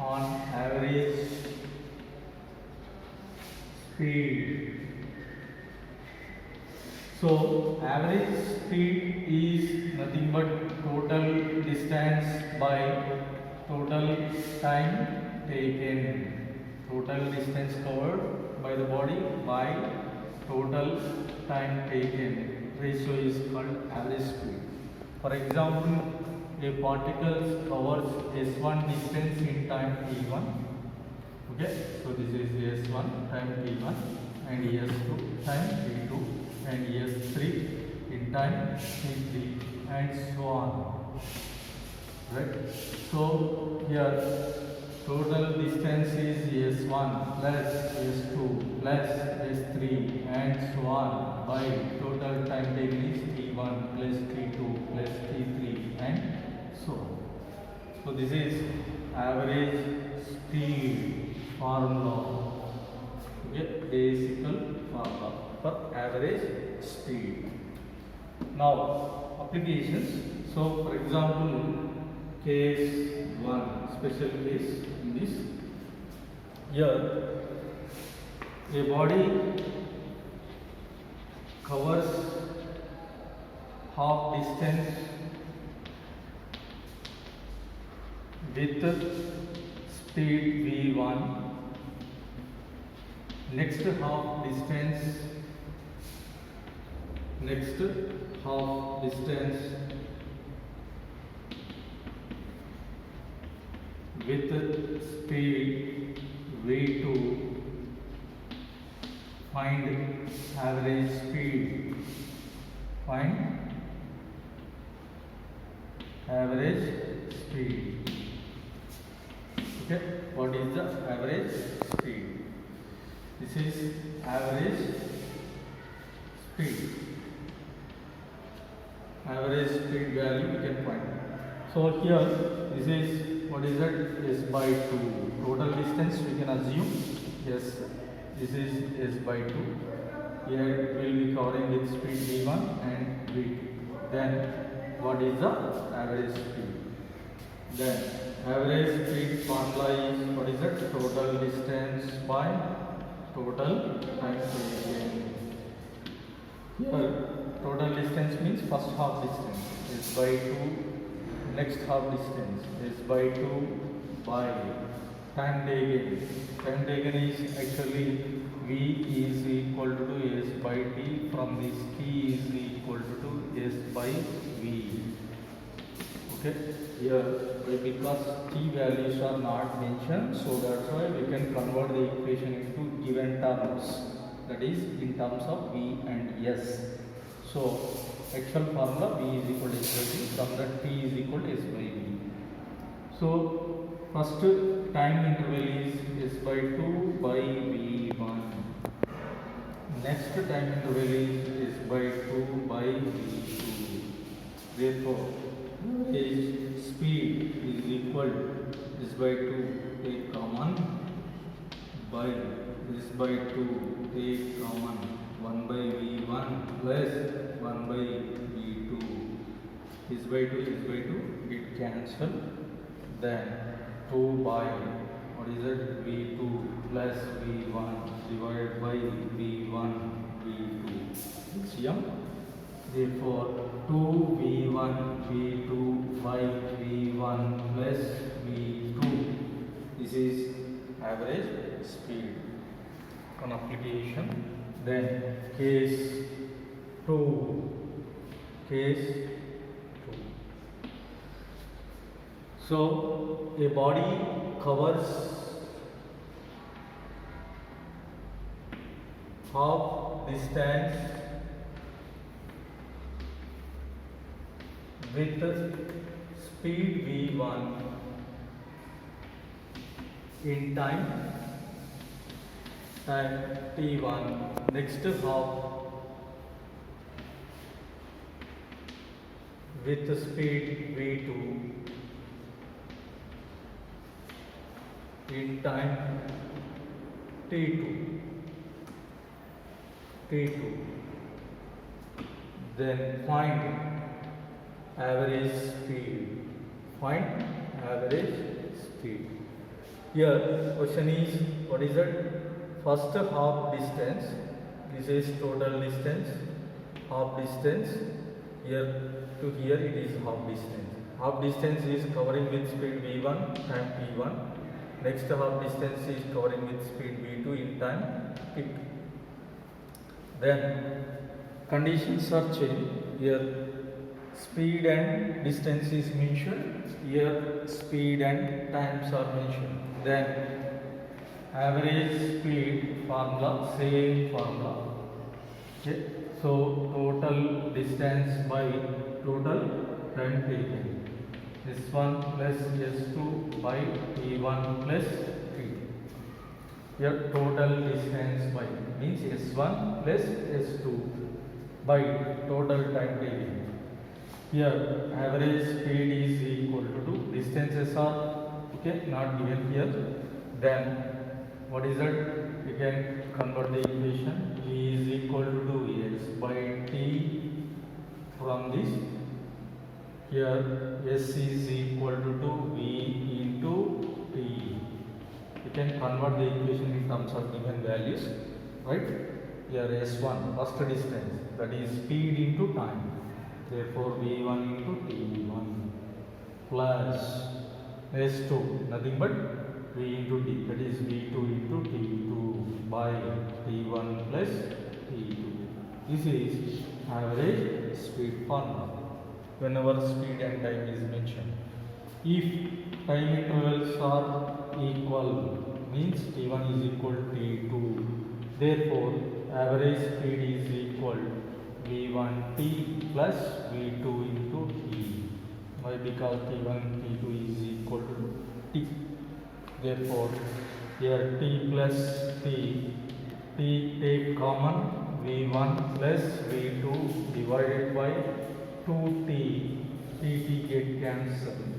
on average speed. So average speed is nothing but total distance by total time taken. Total distance covered by the body by total time taken. Ratio is called average speed. For example, a particle covers s1 distance in time t1. Okay, so this is s1 time t1 and s2 time t2 and s3 in time t3 and so on. Right? So here total distance is s1 plus s2 plus s3 and so on by total time taken is t1 plus t2 plus t3 and so on. So this is average speed formula. Okay, basic formula for average speed. Now applications. So for example, case 1, special case in this. Here a body covers half distance with speed v1. Next half distance with speed v2. Find average speed. Find average speed. Okay, what is the average speed? This is average speed. Average speed value we can find. So here this is what is that? S by 2. Total distance we can assume. Yes, this is S by 2. Here we will be covering with speed v1 and v2. Then what is the average speed? Then average speed formula is what is that? Total distance by total time taken. Here total distance means first half distance is by 2, next half distance is by 2 by time taken. Time taken is actually v is equal to s by t. From this t is equal to s by v. Okay, here because t values are not mentioned, so that's why we can convert the equation into given terms, that is in terms of v and s. So actual formula v is equal to s by v, from that t is equal to s by v. So first time interval is s by 2 by v1. Next time interval is s by 2 by v2. Therefore average speed is equal to s by 2 take common by s by 2 take common 1 by v1 plus 1 by v2. S by 2 get cancelled. Then 2 by what is it? v2 plus v1 divided by v1 v2. LCM. Therefore 2v1 v2 by v1 plus v2. This is average speed on application. Then case 2. So a body covers half distance with speed v1 in time t1. Next half with speed v2 in time t2. Then find average speed. Here question is, what is it? First half distance, this is total distance, half distance, here to here it is half distance. Half distance is covering with speed v1 time t1. Next half distance is covering with speed v2 in time t2. Then conditions are changed. Here speed and distance is mentioned. Here speed and times are mentioned. Then average speed formula, same formula. Okay. So total distance by total time taken. S1 plus S2 by T1 plus T2. Here total distance by means S1 plus S2 by total time taken. Here average speed is equal to 2. Distances are not given here. Then what is it? We can convert the equation. V is equal to 2S by T from this. Here S is equal to 2V into T. We can convert the equation in terms of given values, right? Here S1 first distance, that is speed into time. Therefore V1 into T1 plus S2 nothing but V into T, that is V2 into T2 by T1 plus T2. This is average speed formula whenever speed and time is mentioned. If time intervals are equal, means T1 is equal to T2, therefore average speed is equal V1T plus V2 into T. Why? Because T1 T2 is equal to T. Therefore here T plus T take common, V1 plus V2 divided by 2T, T get cancelled.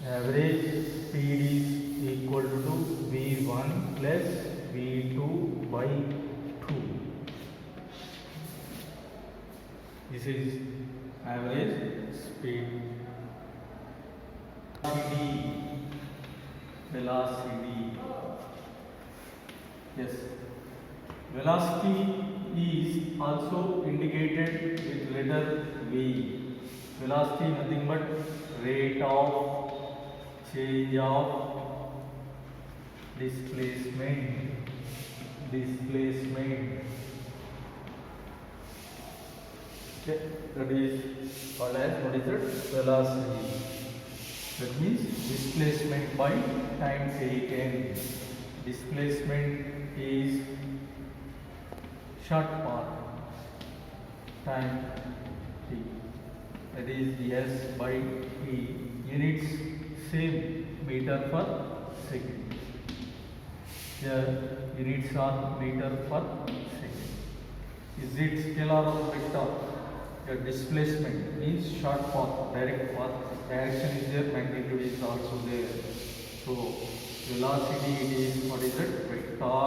Average speed is equal to V1 plus V2 by 2. This is average speed. Velocity. Yes. Velocity is also indicated with letter V. Velocity nothing but rate of change of displacement. Okay, that is called as, what is it? Velocity. That means displacement by time taken. Displacement is short path, time t. That is S by T. Units same, meter per second. Here units are meter per second. Is it scalar or vector? The displacement means short path, direct path. Direction is there, magnitude is also there. So velocity it is, what is it? Vector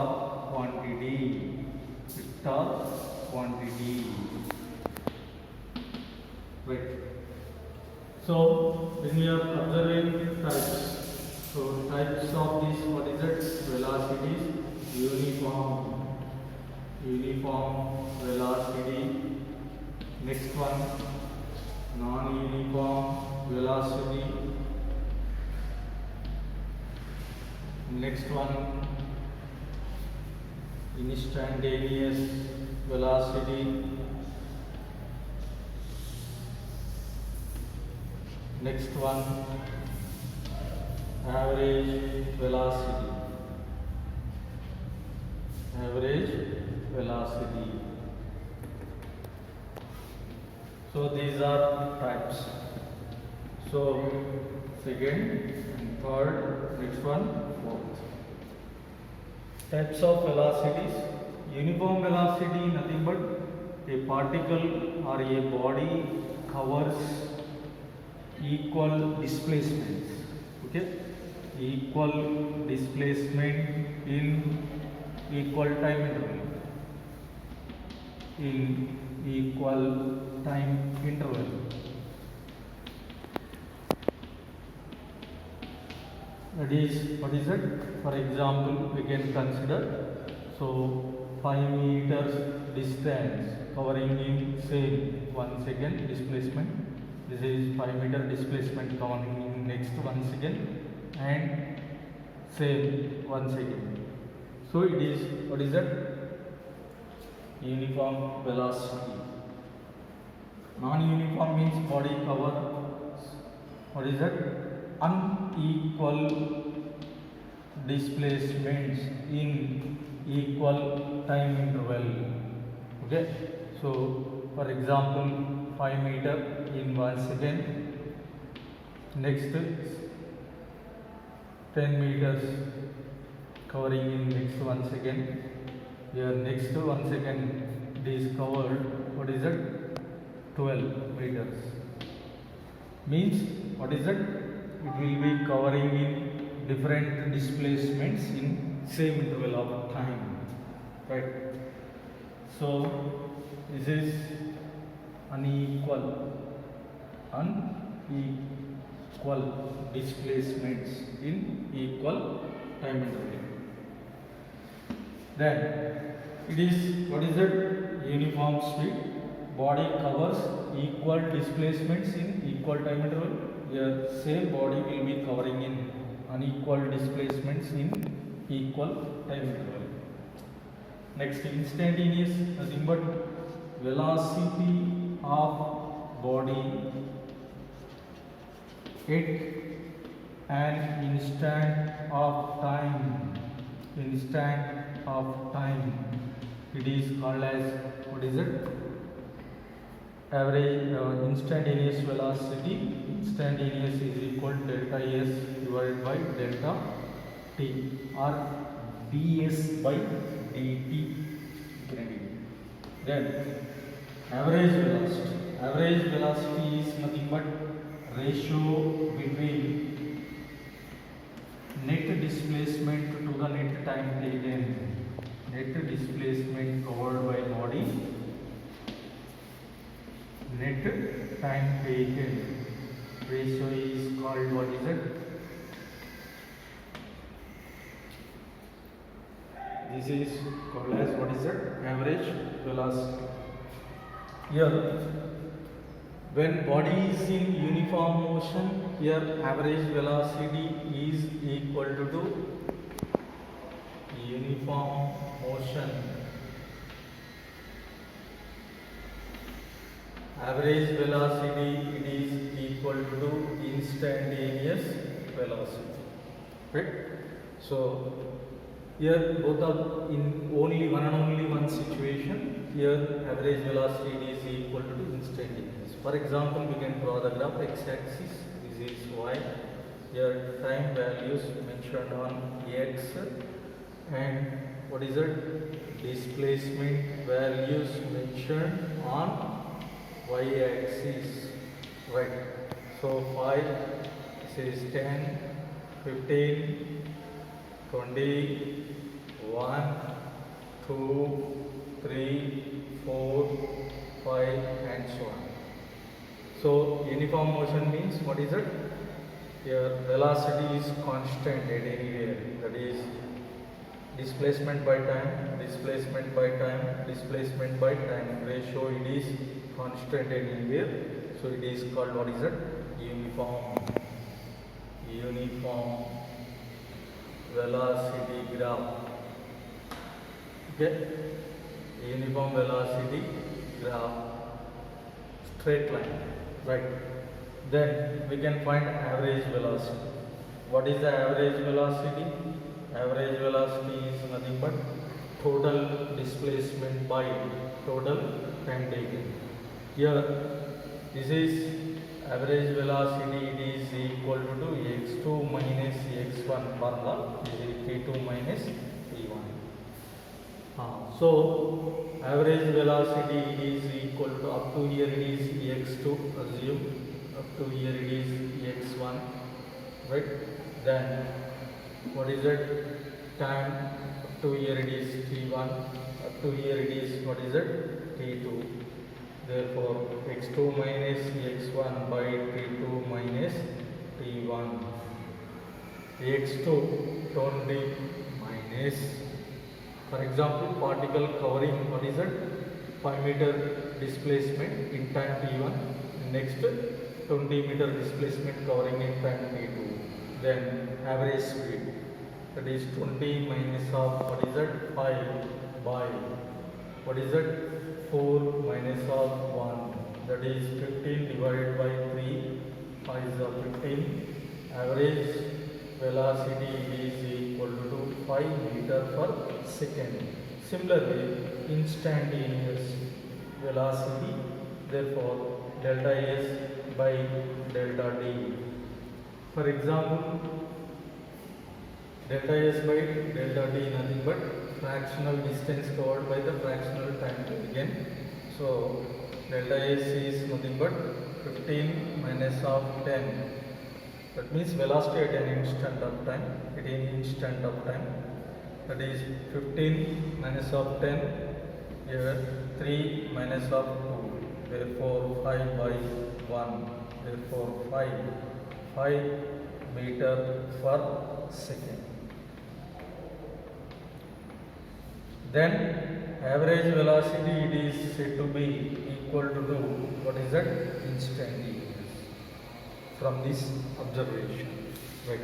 quantity. Right. So when we are observing types, so types of this, what is it? Velocities, uniform velocity. Next one, non-uniform velocity. Next one, instantaneous velocity. Next one, average velocity. So these are types. So second and third, next one, fourth. Types of velocities. Uniform velocity nothing but a particle or a body covers equal displacements. Okay, equal displacement in equal time interval. In equal time interval. That is, what is it? For example, we can consider, so 5 meters distance covering in same 1 second displacement. This is 5 meter displacement covering in next 1 second and same 1 second. So it is, what is that? Uniform velocity. Non-uniform means body cover, what is that? Unequal displacements in equal time interval. Okay, so for example 5 meter in 1 second, next 10 meters covering in next 1 second. Here next 1 second it is covered, what is it? 12 meters. Means what is it? It will be covering in different displacements in same interval of time, right? So this is unequal displacements in equal time interval. Then it is, what is it? Uniform speed. Body covers equal displacements in equal time interval. Here same body will be covering in unequal displacements in equal time interval. Next, instantaneous, nothing but velocity of body at an instant of time. It is called as, what is it? Average instantaneous velocity. Instantaneous is equal to delta S divided by delta T, or ds by dt. Then average velocity. Average velocity is nothing but ratio between net displacement to the net time taken. Net displacement covered by body, net time taken. Ratio is called, what is it? This is called as, what is it? Average velocity. Here, when body is in uniform motion, here average velocity is equal to uniform motion. Average velocity, it is equal to instantaneous velocity, right? So here both are in only one and only one situation. Here average velocity is equal to instantaneous. For example, we can draw the graph. X-axis, this is y. Here time values mentioned on x, and what is it? Displacement values mentioned on y-axis, right? So 5, this is 10, 15, 20, 1, 2, 3, 4, 5, and so on. So uniform motion means, what is it? Your velocity is constant at anywhere. That is displacement by time, displacement by time, displacement by time ratio. It is constant anywhere. So it is called, what is it? Uniform velocity graph. Okay, uniform velocity graph, straight line, right? Then we can find average velocity. What is the average velocity? Average velocity is nothing but total displacement by total time taken. Here this is average velocity, it is equal to x2 minus x1 formula. This is t2 minus t1. So average velocity is equal to, up to here it is x2, assume up to here it is x1, right? Then what is it? Time, up to here it is t1, up to here it is, what is it? t2. Therefore x2 minus x1 by t2 minus t1. x2 20 minus, for example, particle covering what is that 5 meter displacement in time t1, next 20 meter displacement covering in time t2, then average speed, that is 20 minus of what is that 5 by what is that 4 minus of 1, that is 15 divided by 3, 5 is of 15. Average velocity is equal to 5 meter per second. Similarly, instantaneous velocity, therefore delta S by delta D. For example, delta S by delta D nothing but fractional distance covered by the fractional time again. So delta S is nothing but 15 minus of 10. That means velocity at an instant of time. At an instant of time, that is 15 minus of 10. Here 3 minus of 2. Therefore 5 by 1. Therefore 5 meter per second. Then average velocity it is said to be equal to what is that? Instantaneous. From this observation, right?